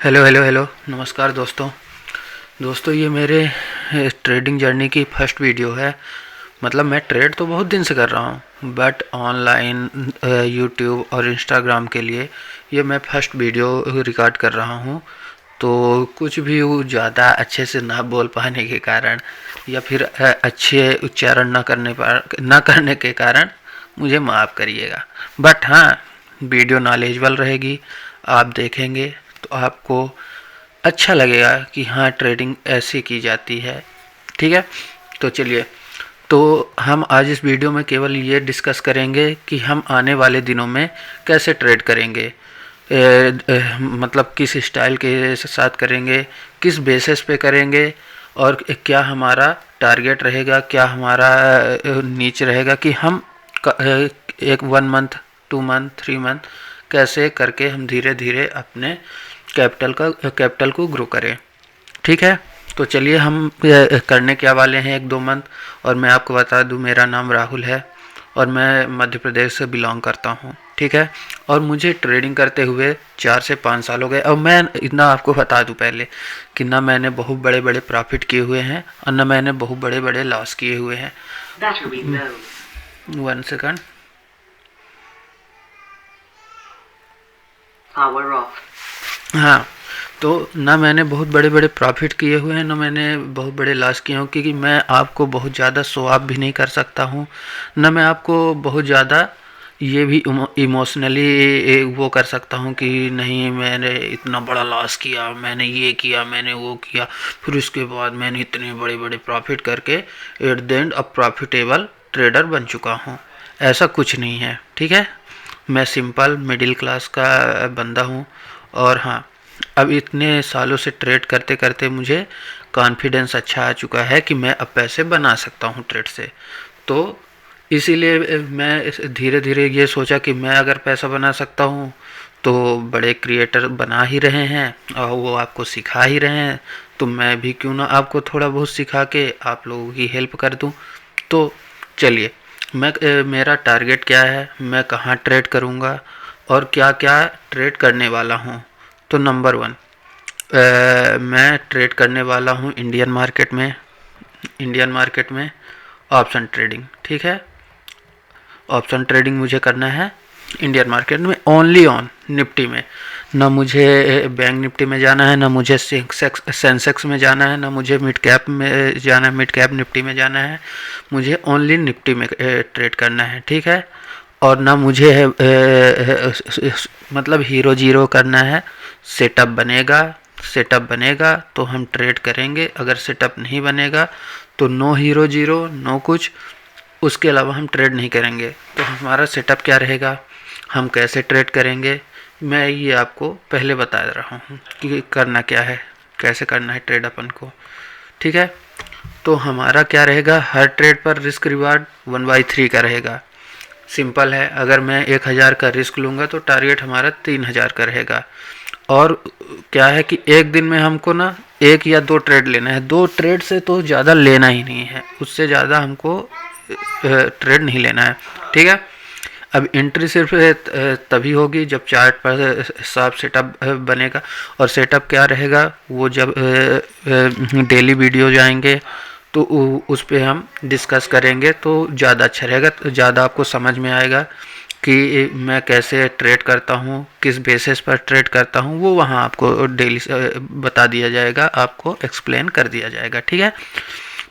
Hello hello hello नमस्कार दोस्तों। ये मेरे ट्रेडिंग जर्नी की फर्स्ट वीडियो है। मतलब मैं ट्रेड तो बहुत दिन से कर रहा हूँ, बट ऑनलाइन यूट्यूब और इंस्टाग्राम के लिए ये मैं फर्स्ट वीडियो रिकॉर्ड कर रहा हूँ। तो कुछ भी वो ज़्यादा अच्छे से ना बोल पाने के कारण या फिर अच्छे उच्चारण ना करने के कारण मुझे माफ़ करिएगा। बट हाँ, वीडियो नॉलेजबल रहेगी। आप देखेंगे तो आपको अच्छा लगेगा कि हाँ, ट्रेडिंग ऐसे की जाती है। ठीक है, तो चलिए। तो हम आज इस वीडियो में केवल ये डिस्कस करेंगे कि हम आने वाले दिनों में कैसे ट्रेड करेंगे। मतलब किस स्टाइल के साथ करेंगे, किस बेसिस पे करेंगे, और क्या हमारा टारगेट रहेगा, क्या हमारा नीच रहेगा कि हम एक 1 मंथ 2 मंथ 3 मंथ कैसे करके हम धीरे धीरे अपने कैपिटल को ग्रो करें। ठीक है, तो चलिए हम करने क्या वाले हैं 1-2 मंथ। और मैं आपको बता दूं, मेरा नाम राहुल है और मैं मध्य प्रदेश से बिलोंग करता हूं। ठीक है, और मुझे ट्रेडिंग करते हुए 4 से 5 साल हो गए। और मैं इतना आपको बता दूं पहले कि ना मैंने बहुत बड़े बड़े प्रॉफिट किए हुए हैं और ना मैंने बहुत बड़े बड़े लॉस किए हुए हैं। 1 सेकंड। Power off. हाँ, तो ना मैंने बहुत बड़े बड़े प्रॉफिट किए हुए हैं, ना मैंने बहुत बड़े लॉस किए हैं, क्योंकि मैं आपको बहुत ज़्यादा शो ऑफ भी नहीं कर सकता हूँ, ना मैं आपको बहुत ज़्यादा ये भी इमोशनली वो कर सकता हूँ कि नहीं मैंने इतना बड़ा लॉस किया, मैंने ये किया, मैंने वो किया, फिर उसके बाद मैंने इतने बड़े बड़े प्रॉफिट करके एट द एंड अब प्रॉफिटेबल ट्रेडर बन चुका हूँ। ऐसा कुछ नहीं है। ठीक है, मैं सिंपल मिडिल क्लास का बंदा हूँ। और हाँ, अब इतने सालों से ट्रेड करते करते मुझे कॉन्फिडेंस अच्छा आ चुका है कि मैं अब पैसे बना सकता हूँ ट्रेड से। तो इसीलिए मैं धीरे धीरे ये सोचा कि मैं अगर पैसा बना सकता हूँ तो बड़े क्रिएटर बना ही रहे हैं और वो आपको सिखा ही रहे हैं, तो मैं भी क्यों ना आपको थोड़ा बहुत सिखा के आप लोगों की हेल्प कर दूँ। तो चलिए, मेरा टारगेट क्या है, मैं कहाँ ट्रेड करूँगा और क्या क्या ट्रेड करने वाला हूँ। तो नंबर 1, मैं ट्रेड करने वाला हूँ इंडियन मार्केट में ऑप्शन ट्रेडिंग। ठीक है, ऑप्शन ट्रेडिंग मुझे करना है इंडियन मार्केट में, ओनली ऑन निफ्टी में। ना मुझे बैंक निफ्टी में जाना है, ना मुझे सेंसेक्स में जाना है, ना मुझे मिड कैप में जाना है, मिड कैप निफ्टी में जाना है। मुझे ओनली निफ्टी में ट्रेड करना है। ठीक है, और ना मुझे मतलब हीरो जीरो करना है। सेटअप बनेगा तो हम ट्रेड करेंगे, अगर सेटअप नहीं बनेगा तो नो हीरो जीरो, नो कुछ, उसके अलावा हम ट्रेड नहीं करेंगे। तो हमारा सेटअप क्या रहेगा, हम कैसे ट्रेड करेंगे, मैं ये आपको पहले बता रहा हूँ कि करना क्या है, कैसे करना है ट्रेड अपन को। ठीक है, तो हमारा क्या रहेगा, हर ट्रेड पर रिस्क रिवार्ड 1/3 का रहेगा। सिंपल है, अगर मैं 1,000 का रिस्क लूँगा तो टारगेट हमारा 3,000 का रहेगा। और क्या है कि एक दिन में हमको ना 1 या 2 ट्रेड लेना है। 2 ट्रेड से तो ज़्यादा लेना ही नहीं है, उससे ज़्यादा हमको ट्रेड नहीं लेना है। ठीक है, अब एंट्री सिर्फ तभी होगी जब चार्ट पर साफ सेटअप बनेगा। और सेटअप क्या रहेगा, वो जब डेली वीडियो जाएंगे तो उस पर हम डिस्कस करेंगे तो ज़्यादा अच्छा रहेगा, तो ज़्यादा आपको समझ में आएगा कि मैं कैसे ट्रेड करता हूँ, किस बेसिस पर ट्रेड करता हूँ, वो वहाँ आपको डेली बता दिया जाएगा, आपको एक्सप्लेन कर दिया जाएगा। ठीक है,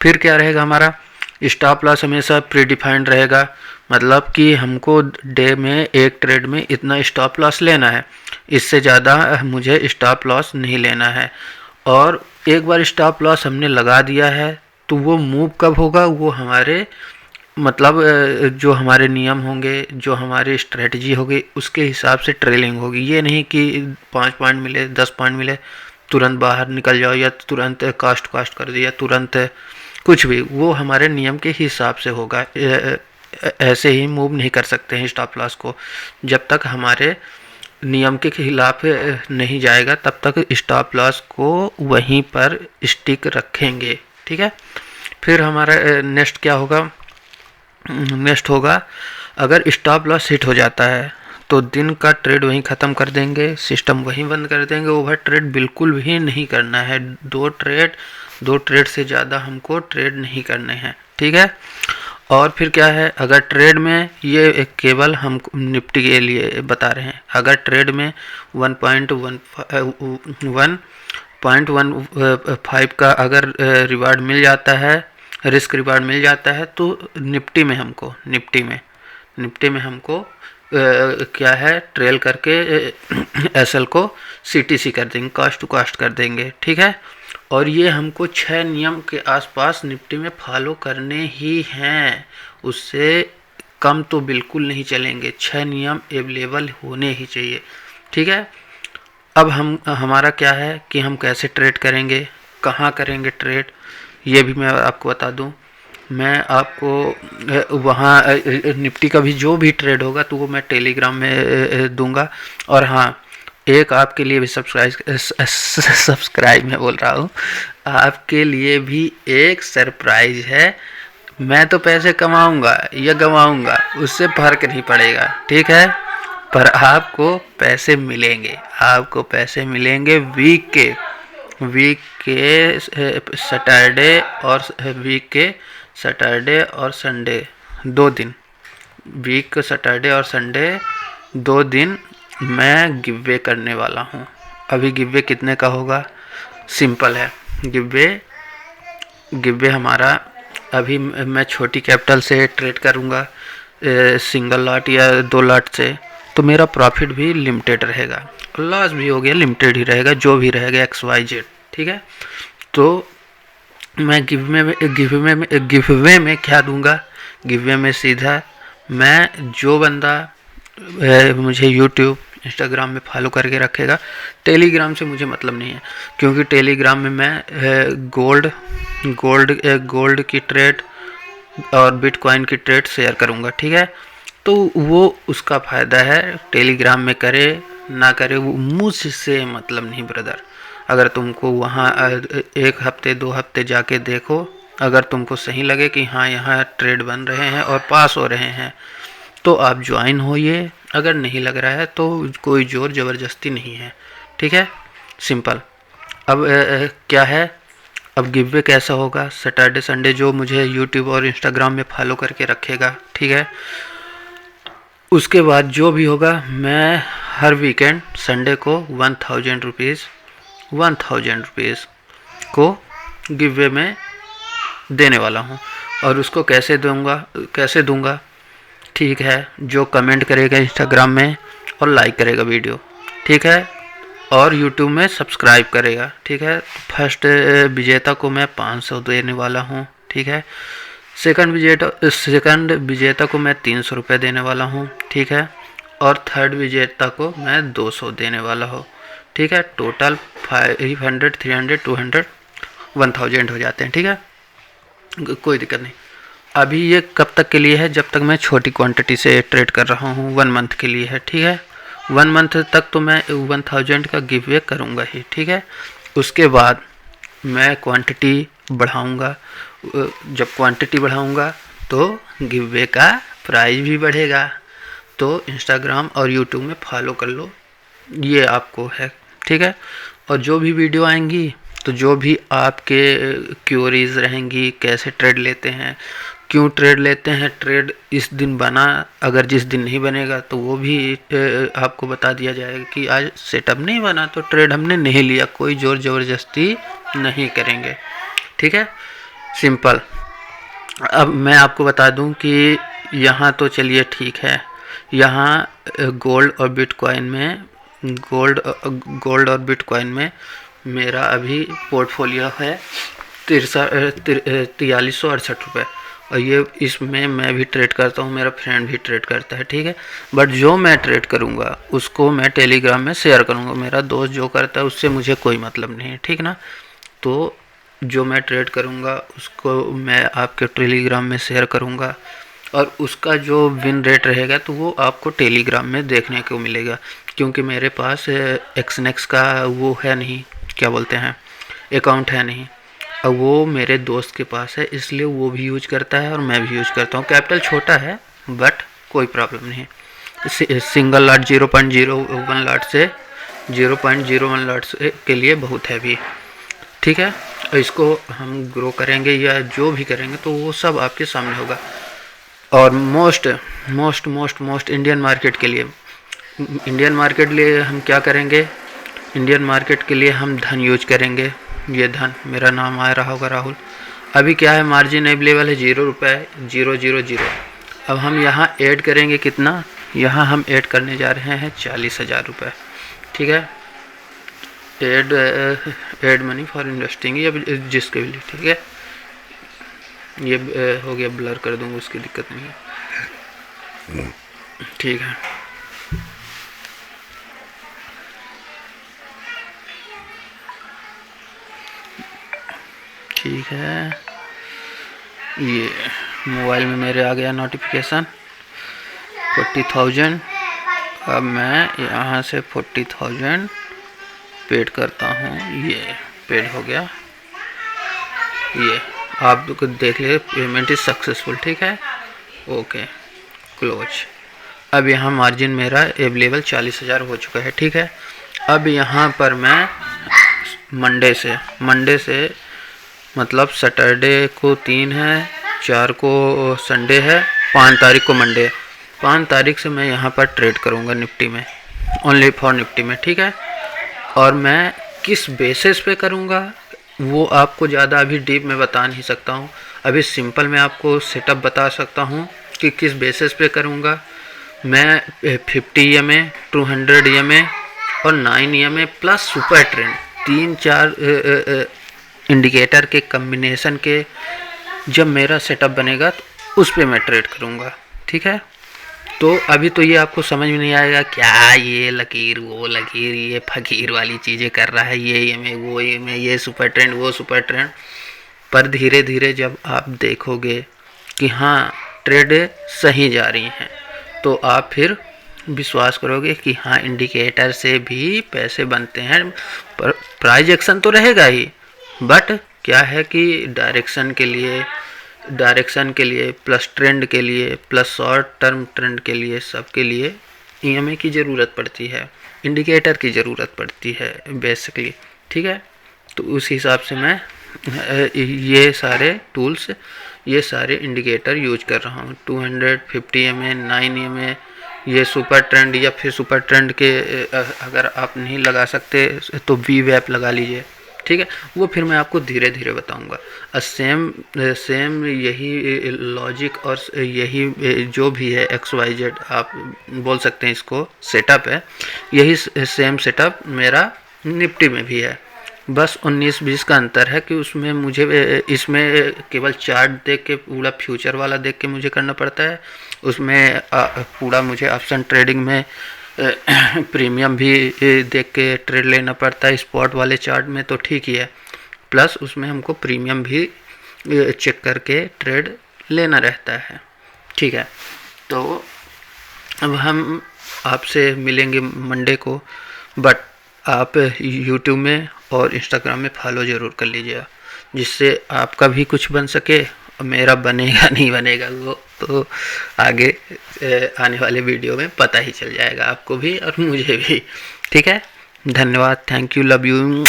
फिर क्या रहेगा, हमारा स्टॉप लॉस हमेशा प्री डिफाइंड रहेगा। मतलब कि हमको डे में एक ट्रेड में इतना स्टॉप लॉस लेना है, इससे ज़्यादा मुझे स्टॉप लॉस नहीं लेना है। और एक बार स्टॉप लॉस हमने लगा दिया है तो वो मूव कब होगा, वो हमारे मतलब जो हमारे नियम होंगे, जो हमारी स्ट्रेटजी होगी, उसके हिसाब से ट्रेलिंग होगी। ये नहीं कि 5 पॉइंट मिले, 10 पॉइंट मिले, तुरंत बाहर निकल जाओ या तुरंत कास्ट कर दिया, तुरंत कुछ भी, वो हमारे नियम के हिसाब से होगा। ऐसे ही मूव नहीं कर सकते हैं स्टॉप लॉस को। जब तक हमारे नियम के खिलाफ नहीं जाएगा तब तक स्टॉप लॉस को वहीं पर स्टिक रखेंगे। ठीक है, फिर हमारा नेक्स्ट क्या होगा, नेक्स्ट होगा, अगर स्टॉप लॉस हिट हो जाता है तो दिन का ट्रेड वहीं ख़त्म कर देंगे, सिस्टम वहीं बंद कर देंगे। ओवर ट्रेड बिल्कुल भी नहीं करना है। दो ट्रेड से ज़्यादा हमको ट्रेड नहीं करने हैं, ठीक है। और फिर क्या है, अगर ट्रेड में ये केवल हम निफ्टी के लिए बता रहे हैं, अगर ट्रेड में 1.15 का अगर रिवार्ड मिल जाता है, रिस्क रिवार्ड मिल जाता है, तो निफ्टी में हमको क्या है, ट्रेल करके एसएल को सीटीसी कर देंगे, कास्ट टू कास्ट कर देंगे, ठीक है। और ये हमको 6 नियम के आसपास निफ्टी में फॉलो करने ही हैं, उससे कम तो बिल्कुल नहीं चलेंगे। 6 नियम अवेलेबल होने ही चाहिए, ठीक है। अब हमारा क्या है कि हम कैसे ट्रेड करेंगे, कहाँ करेंगे ट्रेड, ये भी मैं आपको बता दूं। मैं आपको वहाँ निफ्टी का भी जो भी ट्रेड होगा तो वो मैं टेलीग्राम में दूंगा। और हाँ, एक आपके लिए भी सब्सक्राइब मैं बोल रहा हूँ, आपके लिए भी एक सरप्राइज है। मैं तो पैसे कमाऊंगा या गंवाऊंगा उससे फर्क नहीं पड़ेगा, ठीक है, पर आपको पैसे मिलेंगे, वीक के सैटरडे और संडे 2 दिन, वीक सैटरडे और संडे 2 दिन मैं गिववे करने वाला हूँ। अभी गिववे कितने का होगा, सिंपल है। गिववे हमारा अभी मैं छोटी कैपिटल से ट्रेड करूँगा, सिंगल लॉट या 2 लॉट से, तो मेरा प्रॉफिट भी लिमिटेड रहेगा, लॉस भी हो गया लिमिटेड ही रहेगा, जो भी रहेगा XYZ, ठीक है। तो मैं गिववे में क्या दूंगा, गिववे में सीधा मैं जो बंदा मुझे यूट्यूब इंस्टाग्राम में फॉलो करके रखेगा, टेलीग्राम से मुझे मतलब नहीं है, क्योंकि टेलीग्राम में मैं गोल्ड की ट्रेड और बिटकॉइन की ट्रेड शेयर करूंगा, ठीक है। तो वो उसका फ़ायदा है, टेलीग्राम में करे ना करे वो मुझसे मतलब नहीं ब्रदर। अगर तुमको वहाँ 1 हफ्ते 2 हफ्ते जाके देखो, अगर तुमको सही लगे कि हाँ यहाँ ट्रेड बन रहे हैं और पास हो रहे हैं, तो आप ज्वाइन होइए। अगर नहीं लग रहा है तो कोई ज़ोर ज़बरदस्ती नहीं है, ठीक है, सिंपल। अब क्या है, अब गिववे कैसा होगा, सैटरडे संडे जो मुझे यूट्यूब और इंस्टाग्राम में फॉलो करके रखेगा, ठीक है, उसके बाद जो भी होगा मैं हर वीकेंड संडे को 1000 रुपीज़ को गिववे में देने वाला हूँ। और उसको कैसे दूंगा, ठीक है, जो कमेंट करेगा इंस्टाग्राम में और लाइक करेगा वीडियो, ठीक है, और यूट्यूब में सब्सक्राइब करेगा, ठीक है। फर्स्ट विजेता को मैं 500 देने वाला हूँ, ठीक है। सेकंड विजेता को मैं 300 रुपये देने वाला हूँ, ठीक है। और थर्ड विजेता को मैं 200 देने वाला हूँ, ठीक है। टोटल 500, 300, 200, 1000 हो जाते हैं, ठीक है, कोई दिक्कत नहीं। अभी ये कब तक के लिए है, जब तक मैं छोटी क्वांटिटी से ट्रेड कर रहा हूँ, 1 मंथ के लिए है, ठीक है। 1 मंथ तक तो मैं 1000 का गिववे करूँगा ही, ठीक है। उसके बाद मैं क्वांटिटी बढ़ाऊँगा, जब क्वांटिटी बढ़ाऊँगा तो गिववे का प्राइस भी बढ़ेगा। तो इंस्टाग्राम और यूट्यूब में फॉलो कर लो, ये आपको है, ठीक है। और जो भी वीडियो आएंगी, तो जो भी आपके क्यूरीज रहेंगी, कैसे ट्रेड लेते हैं, क्यों ट्रेड लेते हैं, ट्रेड इस दिन बना, अगर जिस दिन नहीं बनेगा तो वो भी आपको बता दिया जाएगा कि आज सेटअप नहीं बना तो ट्रेड हमने नहीं लिया, कोई ज़ोर ज़बरदस्ती नहीं करेंगे, ठीक है, सिंपल। अब मैं आपको बता दूं कि यहाँ तो चलिए ठीक है, यहाँ गोल्ड और बिटकॉइन में मेरा अभी पोर्टफोलियो है 4368 रुपये, और ये इसमें मैं भी ट्रेड करता हूँ, मेरा फ्रेंड भी ट्रेड करता है, ठीक है। बट जो मैं ट्रेड करूँगा उसको मैं टेलीग्राम में शेयर करूँगा, मेरा दोस्त जो करता है उससे मुझे कोई मतलब नहीं है, ठीक ना। तो जो मैं ट्रेड करूँगा उसको मैं आपके टेलीग्राम में शेयर करूँगा, और उसका जो विन रेट रहेगा तो वो आपको टेलीग्राम में देखने को मिलेगा, क्योंकि मेरे पास एक्सनेक्स का वो है नहीं, क्या बोलते हैं, अकाउंट है नहीं। अब वो मेरे दोस्त के पास है, इसलिए वो भी यूज करता है और मैं भी यूज करता हूँ। कैपिटल छोटा है बट कोई प्रॉब्लम नहीं, सिंगल लॉट 0.01 लॉट से 0.01 लॉट के लिए बहुत हैवी, ठीक है। इसको हम ग्रो करेंगे या जो भी करेंगे तो वो सब आपके सामने होगा। और most most most most Indian market के लिए हम क्या करेंगे, इंडियन मार्केट के लिए हम धन यूज करेंगे। ये धन, मेरा नाम आ रहा होगा राहुल। अभी क्या है, मार्जिन अवेलेबल है 0 रुपये 000। अब हम यहाँ ऐड करेंगे कितना, यहाँ हम ऐड करने जा रहे हैं 40,000 रुपये, ठीक है। एड मनी फॉर इन्वेस्टिंग या जिसके लिए, ठीक है। ये हो गया, ब्लर कर दूंगा, उसकी दिक्कत नहीं है, ठीक है। ठीक है, ये मोबाइल में मेरे आ गया नोटिफिकेशन 40,000। अब मैं यहाँ से 40,000 पेड करता हूँ, ये पेड हो गया। ये आप देख लीजिए, पेमेंट इज सक्सेसफुल, ठीक है, ओके, क्लोज। अब यहाँ मार्जिन मेरा अवेलेबल 40,000 हो चुका है, ठीक है। अब यहाँ पर मैं मंडे से मतलब सैटरडे को 3 है, 4 को संडे है, 5 तारीख को मंडे है। 5 तारीख से मैं यहाँ पर ट्रेड करूँगा निफ्टी में, ओनली फॉर निफ्टी में, ठीक है। और मैं किस बेसिस पे करूँगा वो आपको ज़्यादा अभी डीप में बता नहीं सकता हूँ। अभी सिंपल मैं आपको सेटअप बता सकता हूँ कि किस बेसिस पे करूँगा। मैं 50 EMA, 200 EMA और 9 EMA plus super trend 3-4 indicator के कम्बिनेशन के जब मेरा सेटअप बनेगा तो उस पे मैं ट्रेड करूँगा, ठीक है। तो अभी तो ये आपको समझ में नहीं आएगा, क्या ये लकीर वो लकीर, ये फकीर वाली चीज़ें कर रहा है, ये में वो ये में, ये सुपर ट्रेंड वो सुपर ट्रेंड। पर धीरे धीरे जब आप देखोगे कि हाँ ट्रेड सही जा रही हैं तो आप फिर विश्वास करोगे कि हाँ इंडिकेटर से भी पैसे बनते हैं। पर प्राइस एक्शन तो रहेगा ही, बट क्या है कि डायरेक्शन के लिए प्लस ट्रेंड के लिए प्लस शॉर्ट टर्म ट्रेंड के लिए सबके लिए EMA की ज़रूरत पड़ती है, इंडिकेटर की ज़रूरत पड़ती है बेसिकली, ठीक है। तो उस हिसाब से मैं ये सारे टूल्स, ये सारे इंडिकेटर यूज कर रहा हूँ। 200, 50 EMA, 9 EMA, ये सुपर ट्रेंड या फिर सुपर ट्रेंड के अगर आप नहीं लगा सकते तो VWAP लगा लीजिए, ठीक है। वो फिर मैं आपको धीरे धीरे बताऊंगा। सेम यही लॉजिक और यही जो भी है XYZ आप बोल सकते हैं इसको, सेटअप है, यही सेम सेटअप मेरा निफ्टी में भी है। बस 19-20 का अंतर है कि उसमें मुझे इसमें केवल चार्ट देख के, पूरा फ्यूचर वाला देख के मुझे करना पड़ता है। उसमें पूरा मुझे ऑप्शन ट्रेडिंग में प्रीमियम भी देख के ट्रेड लेना पड़ता है। स्पॉट वाले चार्ट में तो ठीक ही है, प्लस उसमें हमको प्रीमियम भी चेक करके ट्रेड लेना रहता है, ठीक है। तो अब हम आपसे मिलेंगे मंडे को, बट आप यूट्यूब में और इंस्टाग्राम में फॉलो ज़रूर कर लीजिएगा, जिससे आपका भी कुछ बन सके। मेरा बनेगा नहीं बनेगा वो तो आगे आने वाले वीडियो में पता ही चल जाएगा आपको भी और मुझे भी, ठीक है। धन्यवाद, थैंक यू, लव यू।